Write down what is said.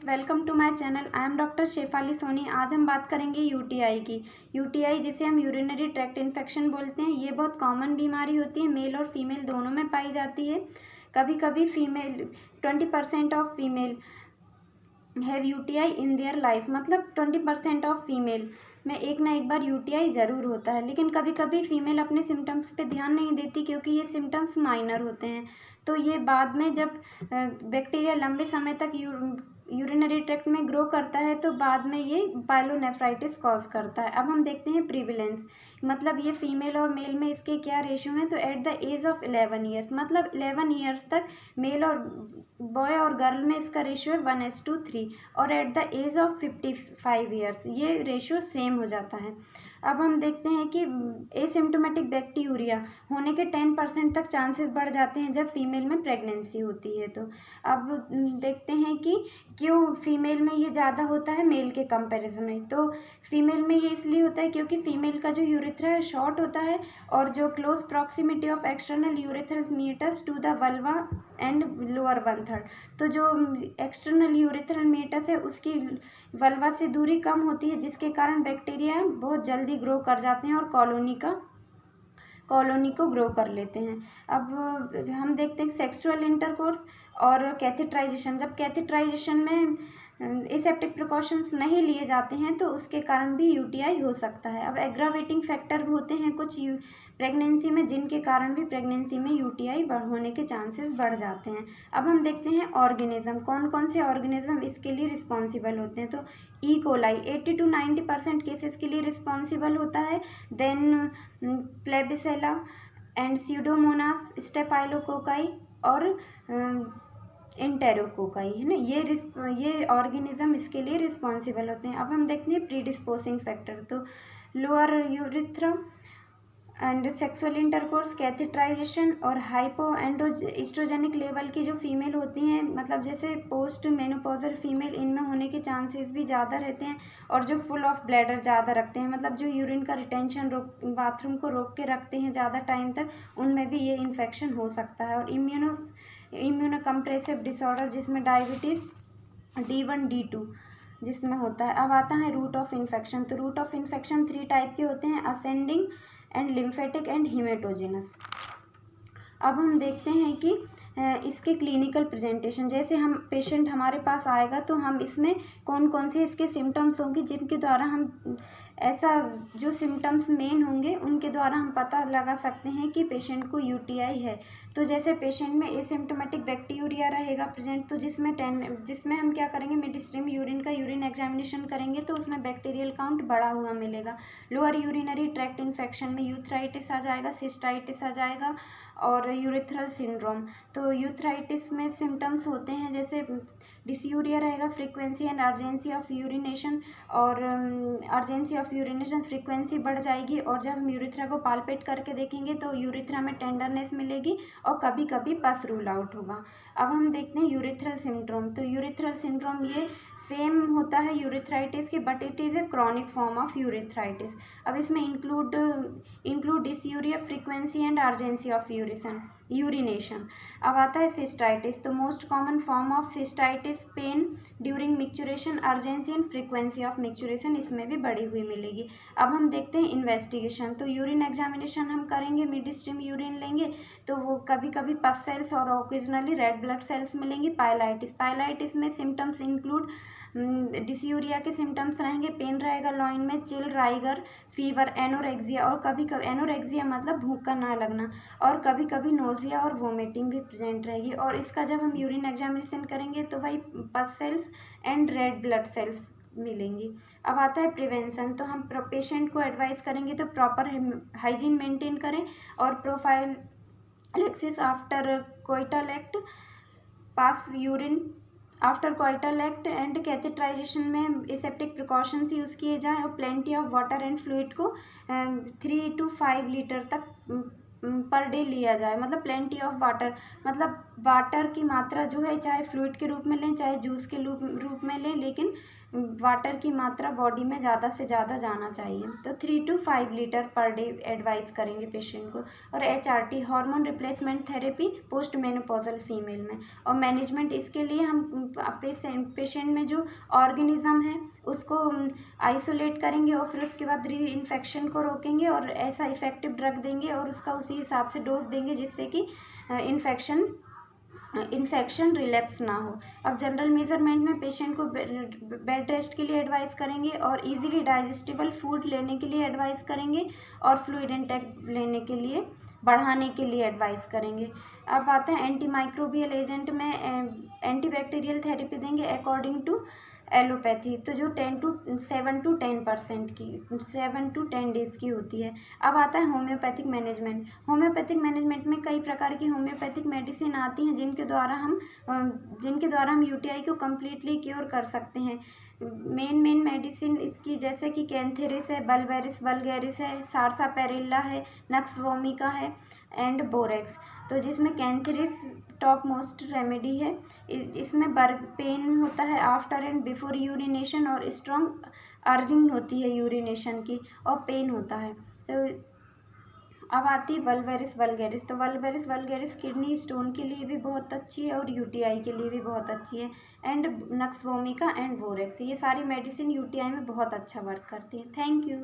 Welcome to my channel. I am doctor Shefali Soni. आज हम बात करेंगे यूटीआई की। यूटीआई जिसे हम यूरिनरी ट्रैक्ट इन्फेक्शन बोलते हैं, ये बहुत कॉमन बीमारी होती है, मेल और फीमेल दोनों में पाई जाती है। कभी कभी female 20% of female have UTI in their life, मतलब 20% ऑफ फीमेल में एक ना एक बार यूटीआई ज़रूर होता है। लेकिन कभी कभी फीमेल अपने सिम्टम्स पे ध्यान नहीं देती क्योंकि ये सिम्टम्स माइनर होते हैं। तो ये बाद में जब बैक्टीरिया लंबे समय तक यूरिनरी ट्रैक्ट में ग्रो करता है तो बाद में ये पाइलोनेफ्राइटिस कॉज करता है। अब हम देखते हैं प्रीविलेंस, मतलब ये फीमेल और मेल में इसके क्या रेशियो हैं। तो at the age of 11 years, मतलब 11 ईयर्स तक मेल और बॉय और गर्ल में इसका रेशियो है 1:3, और at the age of 55 years ये रेशियो सेम हो जाता है। अब हम देखते हैं कि एसिम्प्टोमेटिक बैक्टीरिया होने के 10% तक चांसेस बढ़ जाते हैं जब फीमेल में प्रेगनेंसी होती है। तो अब देखते हैं कि क्यों फीमेल में ये ज़्यादा होता है मेल के कंपैरिजन में। तो फीमेल में ये इसलिए होता है क्योंकि फीमेल का जो यूरेथ्रा है शॉर्ट होता है, और जो close proximity of external urethral meatus to the vulva and lower 1/3, तो जो एक्सटर्नल यूरेथ्रल मीटस है उसकी वल्वा से दूरी कम होती है, जिसके कारण बैक्टीरिया बहुत जल्दी ग्रो कर जाते हैं और कॉलोनी को ग्रो कर लेते हैं। अब हम देखते हैं सेक्सुअल इंटरकोर्स और कैथेटराइजेशन। जब कैथेटराइजेशन में एसेप्टिक प्रिकॉशंस नहीं लिए जाते हैं तो उसके कारण भी यूटीआई हो सकता है। अब एग्रावेटिंग फैक्टर भी होते हैं कुछ प्रेगनेंसी में, जिनके कारण भी प्रेगनेंसी में यूटीआई होने के चांसेस बढ़ जाते हैं। अब हम देखते हैं ऑर्गेनिज्म, कौन कौन से ऑर्गेनिज्म इसके लिए रिस्पॉन्सिबल होते हैं। तो ई कोलाई 80 to 90% केसेस के लिए रिस्पॉन्सिबल होता है। देन क्लेबिसेला एंड स्यूडोमोनास, स्टेफाइलोकोकाई और एंटेरोकोकाई, है ना, ये ऑर्गेनिज्म इसके लिए रिस्पॉन्सिबल होते हैं। अब हम देखते हैं प्रीडिस्पोजिंग फैक्टर। तो lower urethra and sexual intercourse, catheterisation और हाइपो एस्ट्रोजेनिक लेवल की जो फीमेल होती हैं, मतलब जैसे पोस्ट मेनोपॉजल फीमेल, इनमें होने के चांसेस भी ज़्यादा रहते हैं। और जो फुल ऑफ ब्लैडर ज़्यादा रखते हैं, मतलब जो यूरिन का रिटेंशन बाथरूम को रोक के रखते हैं ज़्यादा टाइम तक, उनमें भी ये इन्फेक्शन हो सकता है। और इम्यूनोकम्प्रेसिव डिसऑर्डर, जिसमें डायबिटीज़ D1 D2 जिसमें होता है। अब आता है रूट ऑफ इन्फेक्शन। तो रूट ऑफ इन्फेक्शन 3 टाइप के होते हैं, असेंडिंग एंड लिम्फेटिक एंड हिमेटोजिनस। अब हम देखते हैं कि इसके क्लिनिकल प्रेजेंटेशन, जैसे हम पेशेंट हमारे पास आएगा तो हम इसमें कौन कौन से इसके सिम्टम्स होंगे जिनके द्वारा हम ऐसा जो सिम्टम्स मेन होंगे उनके द्वारा हम पता लगा सकते हैं कि पेशेंट को यूटीआई है। तो जैसे पेशेंट में एसिम्प्टोमेटिक बैक्टीरिया रहेगा प्रेजेंट, तो जिसमें हम क्या करेंगे, मिड स्ट्रीम यूरिन का यूरिन एग्जामिनेशन करेंगे तो उसमें बैक्टीरियल काउंट बढ़ा हुआ मिलेगा। लोअर यूरिनरी ट्रैक्ट इन्फेक्शन में यूथराइटिस आ जाएगा, सिस्टाइटिस आ जाएगा और यूरेथ्रल सिंड्रोम। तो यूथराइटिस में सिम्टम्स होते हैं जैसे डिस्यूरिया रहेगा, frequency and urgency of urination, और अर्जेंसी ऑफ यूरिनेशन फ्रीक्वेंसी बढ़ जाएगी। और जब हम यूरेथ्रा को पाल्पेट करके देखेंगे तो यूरेथ्रा में टेंडरनेस मिलेगी और कभी कभी पस रूल आउट होगा। अब हम देखते हैं यूरेथ्रल सिंड्रोम। तो यूरेथ्रल सिंड्रोम ये सेम होता है यूरेथ्राइटिस के, but it is a chronic form of urethritis. अब इसमें include dysuria, frequency and urgency of urination. अब आता है सिस्टाइटिस। तो most common form of cystitis, pen during micturition, urgency and frequency of micturition इसमें भी बढ़ी हुई मिलेगी। अब हम देखते हैं इन्वेस्टिगेशन। तो यूरिन एग्जामिनेशन हम करेंगे, मिड स्ट्रीम यूरिन लेंगे तो वो कभी कभी पस सेल्स और ओकेजनली रेड ब्लड सेल्स मिलेंगी। पाइलाइटिस में सिम्टम्स इंक्लूड डिस्यूरिया के सिम्टम्स रहेंगे, पेन रहेगा लॉइन में, चिल, राइगर, फीवर, एनोरेक्सिया, और कभी कभी एनोरेक्सिया मतलब भूख का ना लगना, और कभी कभी नोजिया और वोमिटिंग भी प्रेजेंट रहेगी। और इसका जब हम यूरिन एग्जामिनेशन करेंगे तो वही पस sales and red blood cells मिलेंगी। अब आता है प्रिवेंशन। तो हम पेशेंट को एडवाइस करेंगे तो प्रॉपर हाइजीन मेंटेन करें, और prophylaxis after coital act, pass urine after coital act and catheterisation में एसेप्टिक प्रिकॉशंस यूज़ किए जाएँ, और plenty of water and fluid को 3 to 5 लीटर तक पर डे लिया जाए। मतलब प्लेंटी ऑफ वाटर मतलब वाटर की मात्रा जो है चाहे फ्लूइड के रूप में लें चाहे जूस के रूप में लें, लेकिन वाटर की मात्रा बॉडी में ज़्यादा से ज़्यादा जाना चाहिए। तो 3 to 5 litre per day advice करेंगे पेशेंट को। और HRT hormone replacement therapy post menopausal female में। और मैनेजमेंट इसके लिए हम पेशेंट में जो ऑर्गेनिज्म है उसको आइसोलेट करेंगे और फिर उसके बाद री इन्फेक्शन को रोकेंगे और ऐसा इफेक्टिव ड्रग देंगे और उसका उसी हिसाब से डोज देंगे जिससे कि इन्फेक्शन रिलैप्स ना हो। अब जनरल मेजरमेंट में पेशेंट को बेड रेस्ट के लिए एडवाइस करेंगे और इजीली डाइजेस्टिबल फूड लेने के लिए एडवाइस करेंगे और फ्लूइड इंटेक लेने के लिए बढ़ाने के लिए एडवाइस करेंगे। अब आते हैं एंटी माइक्रोबियल एजेंट में एंटीबैक्टीरियल थेरेपी देंगे अकॉर्डिंग टू एलोपैथी, तो जो 7 to 10% की 7 to 10 डेज की होती है। अब आता है होम्योपैथिक मैनेजमेंट। होम्योपैथिक मैनेजमेंट में कई प्रकार की होम्योपैथिक मेडिसिन आती हैं जिनके द्वारा हम यूटीआई को कम्प्लीटली क्योर कर सकते हैं। मेन मेडिसिन इसकी जैसे कि कैंथेरिस है, बल्वेरिस वल्गैरिस है, सारसापेरिल्ला है, नक्स वोमिका है एंड बोरेक्स। तो जिसमें कैंथेरिस टॉप मोस्ट रेमेडी है। इसमें बर्ग पेन होता है आफ्टर एंड बिफोर यूरिनेशन और स्ट्रॉन्ग अर्जिंग होती है यूरिनेशन की और पेन होता है। तो अब आती है वल्वेरिस वल्गैरिस। तो वल्वेरिस वल्गैरिस किडनी स्टोन के लिए भी बहुत अच्छी है और यूटीआई के लिए भी बहुत अच्छी है। And nux vomica and borax, ये सारी मेडिसिन यूटीआई में बहुत अच्छा वर्क करती है। Thank you.